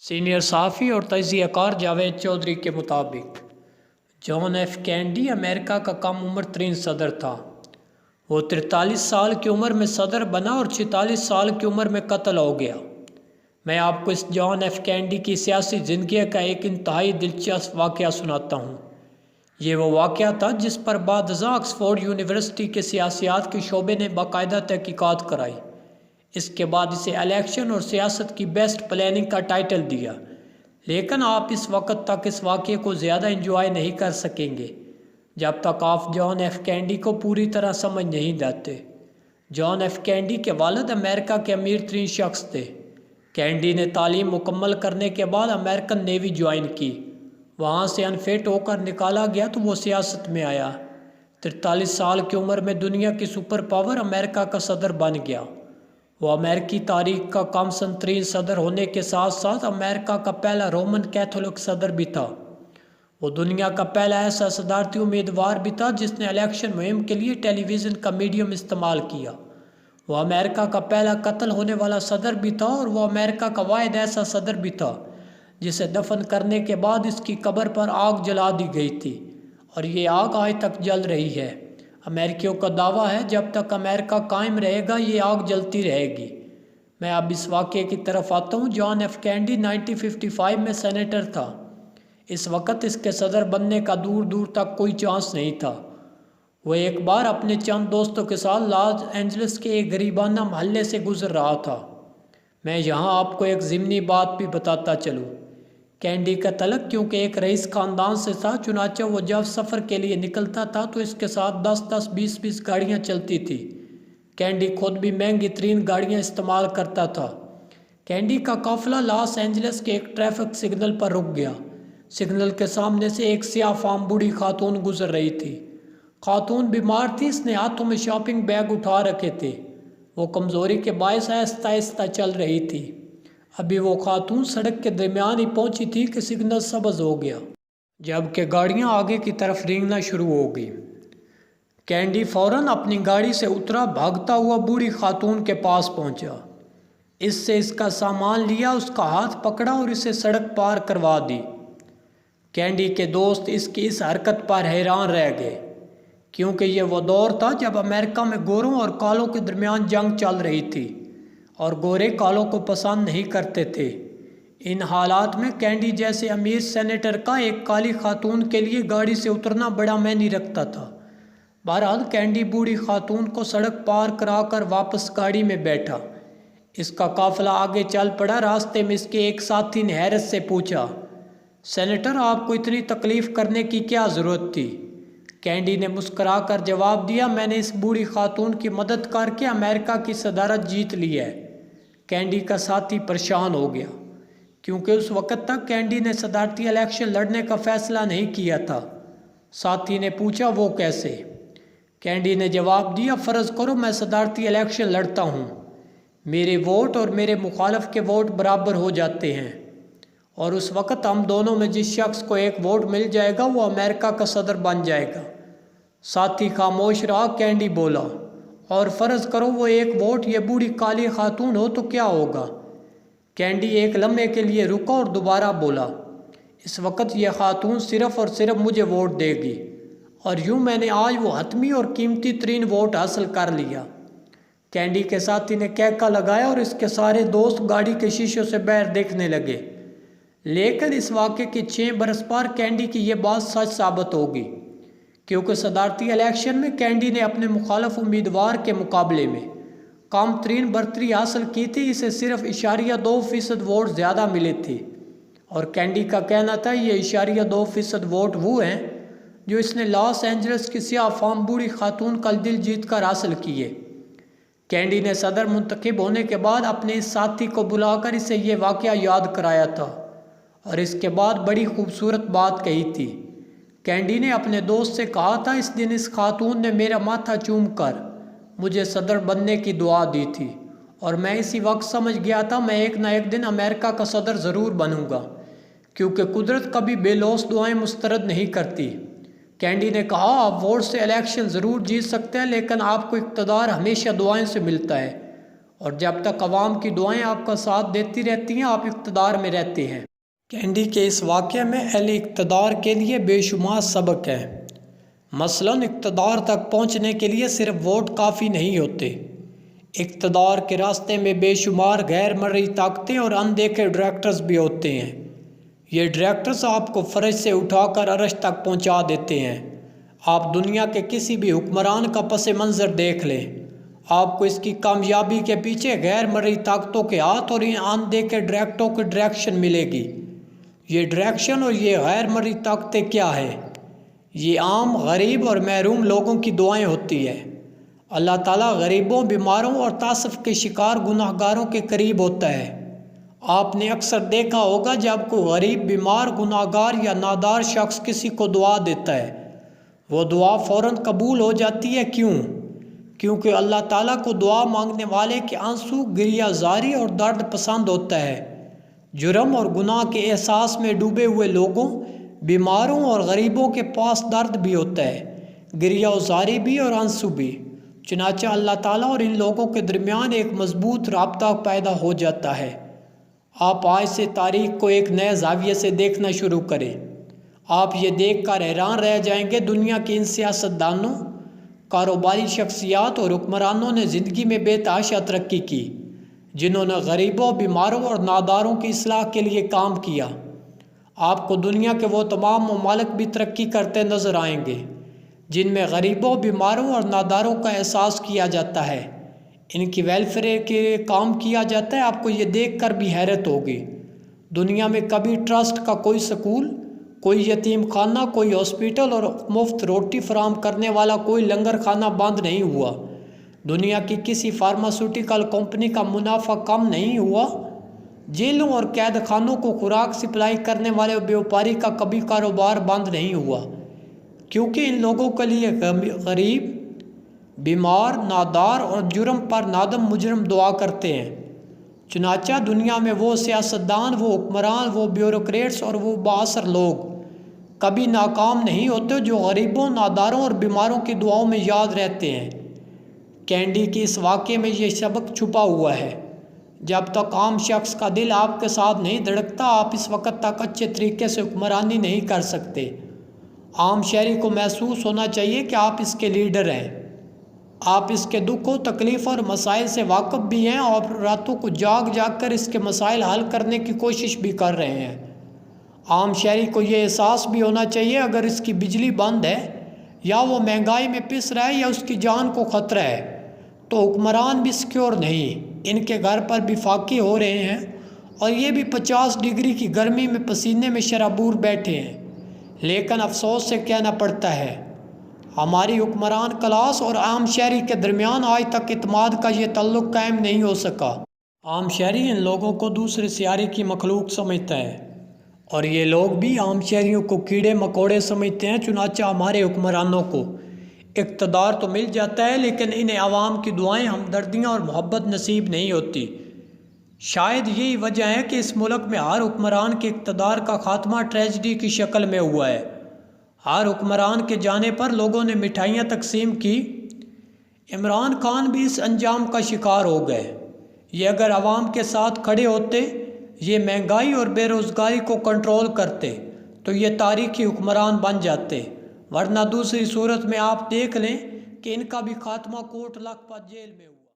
Senior صحافی اور تجزیہ کار جاوید چودھری کے مطابق جان ایف کینیڈی امریکہ کا کم عمر ترین صدر تھا۔ وہ 43 سال کی عمر میں صدر بنا اور 46 سال کی عمر میں قتل ہو گیا۔ میں آپ کو اس جان ایف کینیڈی کی سیاسی زندگی کا ایک انتہائی دلچسپ واقعہ سناتا ہوں۔ یہ وہ واقعہ تھا جس پر بعد ازاں آکسفورڈ یونیورسٹی کے سیاسیات کے شعبے نے باقاعدہ تحقیقات کرائی۔ اس کے بعد اسے الیکشن اور سیاست کی بیسٹ پلاننگ کا ٹائٹل دیا، لیکن آپ اس وقت تک اس واقعے کو زیادہ انجوائے نہیں کر سکیں گے جب تک آپ جان ایف کینیڈی کو پوری طرح سمجھ نہیں جاتے۔ جان ایف کینیڈی کے والد امریکہ کے امیر ترین شخص تھے۔ کینیڈی نے تعلیم مکمل کرنے کے بعد امریکن نیوی جوائن کی۔ وہاں سے انفٹ ہو کر نکالا گیا تو وہ سیاست میں آیا۔ 43 سال کی عمر میں دنیا کی سپر پاور امریکہ کا صدر بن گیا۔ وہ امریکی تاریخ کا کم سن ترین صدر ہونے کے ساتھ ساتھ امریکہ کا پہلا رومن کیتھولک صدر بھی تھا۔ وہ دنیا کا پہلا ایسا صدارتی امیدوار بھی تھا جس نے الیکشن مہم کے لیے ٹیلی ویژن کا میڈیم استعمال کیا۔ وہ امریکہ کا پہلا قتل ہونے والا صدر بھی تھا اور وہ امریکہ کا واحد ایسا صدر بھی تھا جسے دفن کرنے کے بعد اس کی قبر پر آگ جلا دی گئی تھی، اور یہ آگ آج تک جل رہی ہے۔ امریکیوں کا دعویٰ ہے جب تک امریکہ قائم رہے گا یہ آگ جلتی رہے گی۔ میں اب اس واقعے کی طرف آتا ہوں۔ جان ایف کینیڈی 1955 میں سینیٹر تھا۔ اس وقت اس کے صدر بننے کا دور دور تک کوئی چانس نہیں تھا۔ وہ ایک بار اپنے چند دوستوں کے ساتھ لاس اینجلس کے ایک غریبانہ محلے سے گزر رہا تھا۔ میں یہاں آپ کو ایک ضمنی بات بھی بتاتا چلوں۔ کینیڈی کا تعلق کیونکہ ایک رئیس خاندان سے تھا، چنانچہ وہ جب سفر کے لیے نکلتا تھا تو اس کے ساتھ 10 20 گاڑیاں چلتی تھی۔ کینیڈی خود بھی مہنگی ترین گاڑیاں استعمال کرتا تھا۔ کینیڈی کا قافلہ لاس اینجلس کے ایک ٹریفک سگنل پر رک گیا۔ سگنل کے سامنے سے ایک سیاہ فام بوڑھی خاتون گزر رہی تھی۔ خاتون بیمار تھی، اس نے ہاتھوں میں شاپنگ بیگ اٹھا رکھے تھے۔ وہ کمزوری کے باعث آہستہ آہستہ چل رہی تھی۔ ابھی وہ خاتون سڑک کے درمیان ہی پہنچی تھی کہ سگنل سبز ہو گیا، جبکہ گاڑیاں آگے کی طرف رینگنا شروع ہو گئی۔ کینیڈی فوراً اپنی گاڑی سے اترا، بھاگتا ہوا بوڑھی خاتون کے پاس پہنچا، اس سے اس کا سامان لیا، اس کا ہاتھ پکڑا اور اسے سڑک پار کروا دی۔ کینیڈی کے دوست اس کی اس حرکت پر حیران رہ گئے، کیونکہ یہ وہ دور تھا جب امریکہ میں گوروں اور کالوں کے درمیان جنگ چل رہی تھی اور گورے کالوں کو پسند نہیں کرتے تھے۔ ان حالات میں کینیڈی جیسے امیر سینیٹر کا ایک کالی خاتون کے لیے گاڑی سے اترنا بڑا معنی رکھتا تھا۔ بہرحال کینیڈی بوڑھی خاتون کو سڑک پار کرا کر واپس گاڑی میں بیٹھا۔ اس کا قافلہ آگے چل پڑا۔ راستے میں اس کے ایک ساتھی نے حیرت سے پوچھا، سینیٹر آپ کو اتنی تکلیف کرنے کی کیا ضرورت تھی؟ کینیڈی نے مسکرا کر جواب دیا، میں نے اس بوڑھی خاتون کی مدد کر کے امریکہ کی صدارت جیت لی ہے۔ کینیڈی کا ساتھی پریشان ہو گیا، کیونکہ اس وقت تک کینیڈی نے صدارتی الیکشن لڑنے کا فیصلہ نہیں کیا تھا۔ ساتھی نے پوچھا، وہ کیسے؟ کینیڈی نے جواب دیا، فرض کرو میں صدارتی الیکشن لڑتا ہوں، میرے ووٹ اور میرے مخالف کے ووٹ برابر ہو جاتے ہیں، اور اس وقت ہم دونوں میں جس شخص کو ایک ووٹ مل جائے گا وہ امریکہ کا صدر بن جائے گا۔ ساتھی خاموش رہا۔ کینیڈی بولا، اور فرض کرو وہ ایک ووٹ یہ بوڑھی کالی خاتون ہو تو کیا ہوگا؟ کینیڈی ایک لمحے کے لیے رکا اور دوبارہ بولا، اس وقت یہ خاتون صرف اور صرف مجھے ووٹ دے گی، اور یوں میں نے آج وہ حتمی اور قیمتی ترین ووٹ حاصل کر لیا۔ کینیڈی کے ساتھی نے کہکا لگایا اور اس کے سارے دوست گاڑی کے شیشوں سے باہر دیکھنے لگے۔ لیکن اس واقعے کے 6 برس بعد کینیڈی کی یہ بات سچ ثابت ہوگی، کیونکہ صدارتی الیکشن میں کینیڈی نے اپنے مخالف امیدوار کے مقابلے میں کم ترین برتری حاصل کی تھی۔ اسے صرف 0.2% ووٹ زیادہ ملے تھے، اور کینیڈی کا کہنا تھا یہ 0.2% ووٹ وہ ہیں جو اس نے لاس اینجلس کی سیاہ فام بوڑھی خاتون کا دل جیت کر حاصل کیے۔ کینیڈی نے صدر منتخب ہونے کے بعد اپنے اس ساتھی کو بلا کر اسے یہ واقعہ یاد کرایا تھا، اور اس کے بعد بڑی خوبصورت بات کہی تھی۔ کینیڈی نے اپنے دوست سے کہا تھا، اس دن اس خاتون نے میرا ماتھا چوم کر مجھے صدر بننے کی دعا دی تھی، اور میں اسی وقت سمجھ گیا تھا میں ایک نہ ایک دن امریکہ کا صدر ضرور بنوں گا، کیونکہ قدرت کبھی بے لوث دعائیں مسترد نہیں کرتی۔ کینیڈی نے کہا، آپ ووٹ سے الیکشن ضرور جیت سکتے ہیں، لیکن آپ کو اقتدار ہمیشہ دعائیں سے ملتا ہے، اور جب تک عوام کی دعائیں آپ کا ساتھ دیتی رہتی ہیں آپ اقتدار میں رہتے ہیں۔ کینڈی کے اس واقعے میں اہل اقتدار کے لیے بے شمار سبق ہے۔ مثلاً اقتدار تک پہنچنے کے لیے صرف ووٹ کافی نہیں ہوتے۔ اقتدار کے راستے میں بے شمار غیر مرئی طاقتیں اور اندیکھے ڈائریکٹرز بھی ہوتے ہیں۔ یہ ڈائریکٹرز آپ کو فرش سے اٹھا کر عرش تک پہنچا دیتے ہیں۔ آپ دنیا کے کسی بھی حکمران کا پس منظر دیکھ لیں، آپ کو اس کی کامیابی کے پیچھے غیر مرئی طاقتوں کے ہاتھ اور ان اندیکھے ڈائریکٹروں کی ڈائریکشن ملے گی۔ یہ ڈائریکشن اور یہ غیر مرئی طاقتیں کیا ہے؟ یہ عام، غریب اور محروم لوگوں کی دعائیں ہوتی ہے۔ اللہ تعالیٰ غریبوں، بیماروں اور تعصب کے شکار گناہ گاروں کے قریب ہوتا ہے۔ آپ نے اکثر دیکھا ہوگا جب کوئی غریب، بیمار، گناہ گار یا نادار شخص کسی کو دعا دیتا ہے وہ دعا فوراً قبول ہو جاتی ہے۔ کیوں؟ کیونکہ اللہ تعالیٰ کو دعا مانگنے والے کے آنسو، گریہ زاری اور درد پسند ہوتا ہے۔ جرم اور گناہ کے احساس میں ڈوبے ہوئے لوگوں، بیماروں اور غریبوں کے پاس درد بھی ہوتا ہے، گریہ زاری بھی اور آنسو بھی۔ چنانچہ اللہ تعالیٰ اور ان لوگوں کے درمیان ایک مضبوط رابطہ پیدا ہو جاتا ہے۔ آپ آج سے تاریخ کو ایک نئے زاویے سے دیکھنا شروع کریں۔ آپ یہ دیکھ کر حیران رہ جائیں گے دنیا کے ان سیاستدانوں، کاروباری شخصیات اور حکمرانوں نے زندگی میں بے تحاشا ترقی کی، جنہوں نے غریبوں، بیماروں اور ناداروں کی اصلاح کے لیے کام کیا۔ آپ کو دنیا کے وہ تمام ممالک بھی ترقی کرتے نظر آئیں گے جن میں غریبوں، بیماروں اور ناداروں کا احساس کیا جاتا ہے، ان کی ویلفیئر کے لیے کام کیا جاتا ہے۔ آپ کو یہ دیکھ کر بھی حیرت ہوگی، دنیا میں کبھی ٹرسٹ کا کوئی سکول، کوئی یتیم خانہ، کوئی ہاسپٹل اور مفت روٹی فراہم کرنے والا کوئی لنگر خانہ بند نہیں ہوا۔ دنیا کی کسی فارماسیوٹیکل کمپنی کا منافع کم نہیں ہوا۔ جیلوں اور قید خانوں کو خوراک سپلائی کرنے والے بیوپاری کا کبھی کاروبار بند نہیں ہوا، کیونکہ ان لوگوں کے لیے غریب، بیمار، نادار اور جرم پر نادم مجرم دعا کرتے ہیں۔ چنانچہ دنیا میں وہ سیاستدان، وہ حکمران، وہ بیوروکریٹس اور وہ بااثر لوگ کبھی ناکام نہیں ہوتے جو غریبوں، ناداروں اور بیماروں کی دعاؤں میں یاد رہتے ہیں۔ کینڈی کے اس واقعے میں یہ سبق چھپا ہوا ہے۔ جب تک عام شخص کا دل آپ کے ساتھ نہیں دھڑکتا آپ اس وقت تک اچھے طریقے سے حکمرانی نہیں کر سکتے۔ عام شہری کو محسوس ہونا چاہیے کہ آپ اس کے لیڈر ہیں، آپ اس کے دکھوں، تکلیف اور مسائل سے واقف بھی ہیں اور راتوں کو جاگ جاگ کر اس کے مسائل حل کرنے کی کوشش بھی کر رہے ہیں۔ عام شہری کو یہ احساس بھی ہونا چاہیے اگر اس کی بجلی بند ہے یا وہ مہنگائی میں پس رہا ہے یا اس کی جان کو خطرہ ہے تو حکمران بھی سیکیور نہیں، ان کے گھر پر بھی فاقے ہو رہے ہیں اور یہ بھی 50 ڈگری کی گرمی میں پسینے میں شرابور بیٹھے ہیں۔ لیکن افسوس سے کہنا پڑتا ہے ہماری حکمران کلاس اور عام شہری کے درمیان آج تک اعتماد کا یہ تعلق قائم نہیں ہو سکا۔ عام شہری ان لوگوں کو دوسرے سیارے کی مخلوق سمجھتا ہے اور یہ لوگ بھی عام شہریوں کو کیڑے مکوڑے سمجھتے ہیں۔ چنانچہ ہمارے حکمرانوں کو اقتدار تو مل جاتا ہے لیکن انہیں عوام کی دعائیں، ہمدردیاں اور محبت نصیب نہیں ہوتی۔ شاید یہی وجہ ہے کہ اس ملک میں ہر حکمران کے اقتدار کا خاتمہ ٹریجڈی کی شکل میں ہوا ہے۔ ہر حکمران کے جانے پر لوگوں نے مٹھائیاں تقسیم کی۔ عمران خان بھی اس انجام کا شکار ہو گئے۔ یہ اگر عوام کے ساتھ کھڑے ہوتے، یہ مہنگائی اور بے روزگاری کو کنٹرول کرتے تو یہ تاریخی حکمران بن جاتے، ورنہ دوسری صورت میں آپ دیکھ لیں کہ ان کا بھی خاتمہ کوٹ لکھپت جیل میں ہو۔